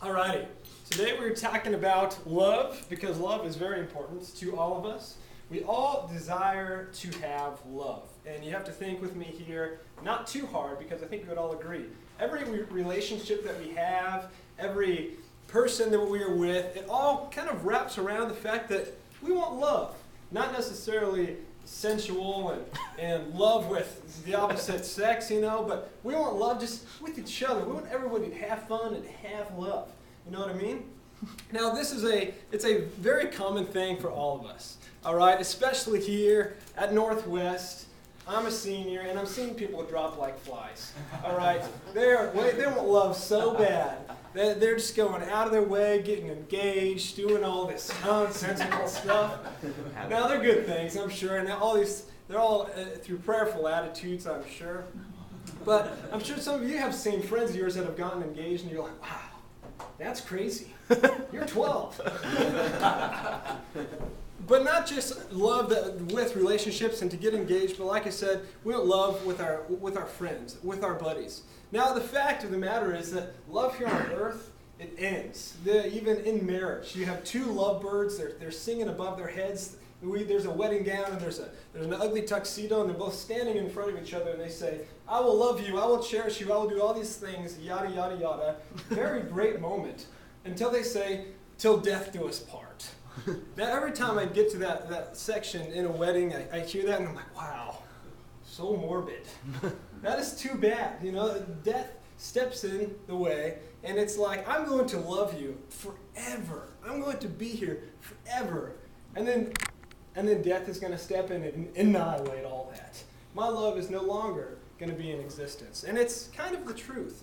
Alrighty, today we're talking about love because love is very important to all of us. We all desire to have love, and you have to think with me here, not too hard because I think we would all agree. Every relationship that we have, every person that we are with, it all kind of wraps around the fact that we want love, not necessarily sensual and love with the opposite sex, but we want love just with each other. We want everybody to have fun and have love. You know what I mean? Now it's a very common thing for all of us, all right? Especially here at Northwest. I'm a senior and I'm seeing people drop like flies, all right? They want love so bad. They're just going out of their way, getting engaged, doing all this nonsensical stuff. Now, they're good things, I'm sure, and they're all through prayerful attitudes, I'm sure. But I'm sure some of you have seen friends of yours that have gotten engaged, and you're like, wow, that's crazy. You're 12. But not just love with relationships and to get engaged, but like I said, we want love with our friends, with our buddies. Now, the fact of the matter is that love here on earth, it ends. Even in marriage, you have two lovebirds. They're singing above their heads. There's a wedding gown and there's an ugly tuxedo, and they're both standing in front of each other, and they say, "I will love you. I will cherish you. I will do all these things." Yada yada yada. Very great moment until they say, "Till death do us part." Now, every time I get to that section in a wedding, I hear that and I'm like, wow, so morbid. That is too bad. Death steps in the way, and it's like, I'm going to love you forever. I'm going to be here forever. And then death is going to step in and annihilate all that. My love is no longer going to be in existence. And it's kind of the truth.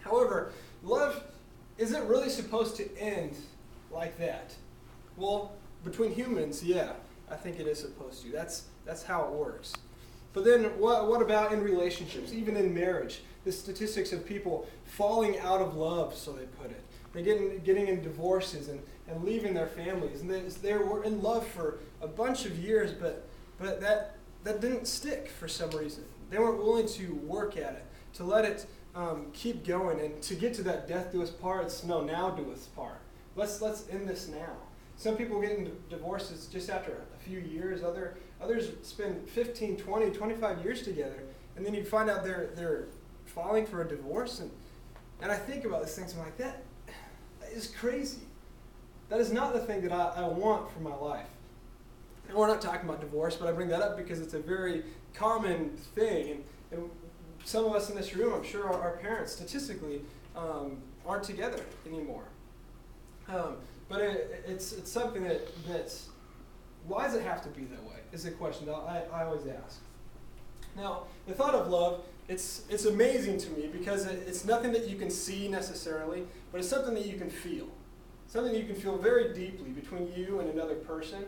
However, love isn't really supposed to end like that. Well, between humans, yeah, I think it is supposed to. That's how it works. But then what about in relationships, even in marriage? The statistics of people falling out of love, so they put it. They're getting in divorces and leaving their families. And they were in love for a bunch of years, but that didn't stick for some reason. They weren't willing to work at it, to let it keep going, and to get to that death do us part. It's no, now do us part. Let's end this now. Some people get into divorces just after a few years. Others spend 15, 20, 25 years together, and then you find out they're filing for a divorce. And I think about these things, I'm like, that is crazy. That is not the thing that I want for my life. And we're not talking about divorce, but I bring that up because it's a very common thing. And some of us in this room, I'm sure our parents, statistically, aren't together anymore. But it's something that's, why does it have to be that way, is the question that I always ask. Now, the thought of love, it's amazing to me because it's nothing that you can see necessarily, but it's something that you can feel. Something that you can feel very deeply between you and another person.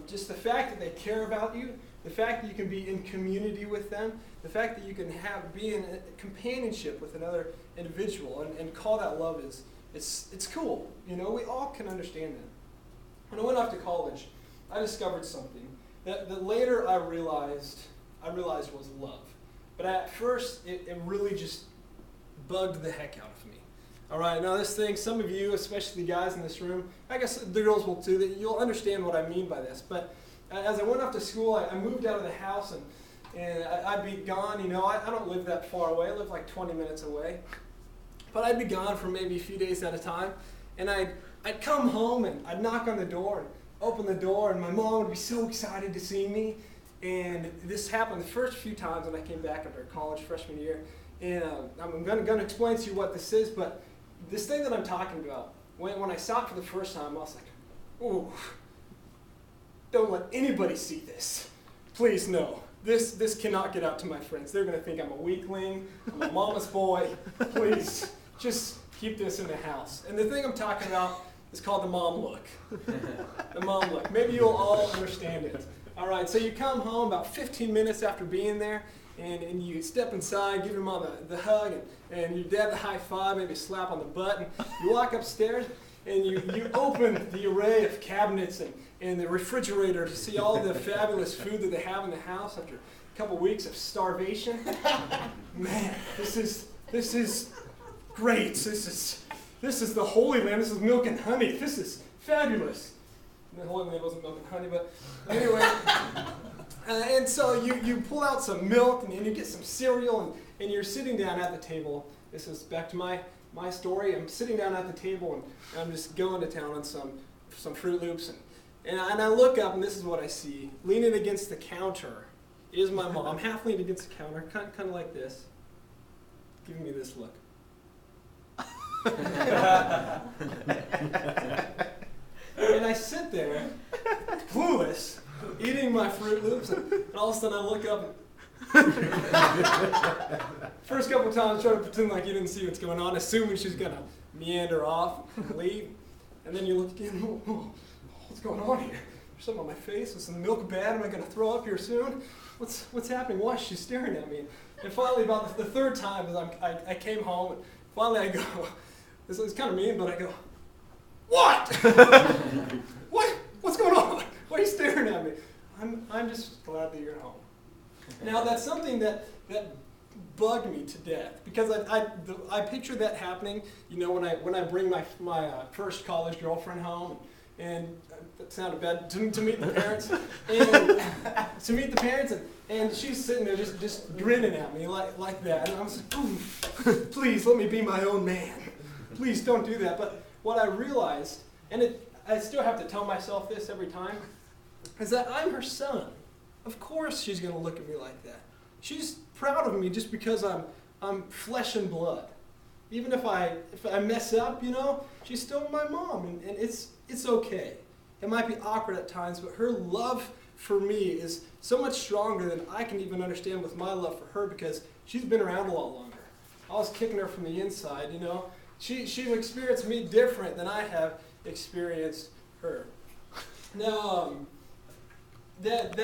Just the fact that they care about you, the fact that you can be in community with them, the fact that you can be in companionship with another individual and call that love it's cool. We all can understand that. When I went off to college, I discovered something that later I realized was love. But at first, it really just bugged the heck out of me. All right, now this thing, some of you, especially the guys in this room, I guess the girls will too, that you'll understand what I mean by this. But as I went off to school, I moved out of the house, and I'd be gone. I don't live that far away. I live like 20 minutes away. But I'd be gone for maybe a few days at a time, and I'd come home and I'd knock on the door and open the door, and my mom would be so excited to see me. And this happened the first few times when I came back after college freshman year. And I'm going to explain to you what this is, but this thing that I'm talking about, when I saw it for the first time, I was like, ooh, don't let anybody see this. Please, no. This cannot get out to my friends. They're going to think I'm a weakling, I'm a mama's boy. Please, just keep this in the house. And the thing I'm talking about is called the mom look. The mom look. Maybe you'll all understand it. All right, so you come home about 15 minutes after being there, and you step inside, give your mom the hug, and your dad the high five, maybe a slap on the butt, and you walk upstairs, and you open the array of cabinets and the refrigerator to see all the fabulous food that they have in the house after a couple weeks of starvation. Man, this is great. this is the Holy Land. This is milk and honey. This is fabulous. And the Holy Land wasn't milk and honey, but anyway. And so you pull out some milk and you get some cereal and you're sitting down at the table. This is back to my story. I'm sitting down at the table and I'm just going to town on some Fruit Loops. And I look up and this is what I see. Leaning against the counter is my mom. Half leaned against the counter, kind of like this, giving me this look. And I sit there, clueless, eating my Fruit Loops, and all of a sudden I look up. First couple times, try to pretend like you didn't see what's going on, assuming she's going to meander off and leave. And then you look again, what's going on here? There's something on my face. Is the milk bad? Am I going to throw up here soon? What's happening? Why is she staring at me? And finally, about the third time, as I came home, and finally I go, it's kind of mean, but I go, what? What's going on? Why are you staring at me? I'm just glad that you're home. Now that's something that bugged me to death because I picture that happening. You know, when I bring my first college girlfriend home, and that sounded bad to meet the parents, and she's sitting there just grinning at me like that, and I was like, please let me be my own man. Please don't do that. But what I realized, and I still have to tell myself this every time, is that I'm her son. Of course she's going to look at me like that. She's proud of me just because I'm flesh and blood. Even if I mess up, you know, she's still my mom, and it's okay. It might be awkward at times, but her love for me is so much stronger than I can even understand with my love for her because she's been around a lot longer. I was kicking her from the inside, you know. She's experienced me different than I have experienced her. Now, that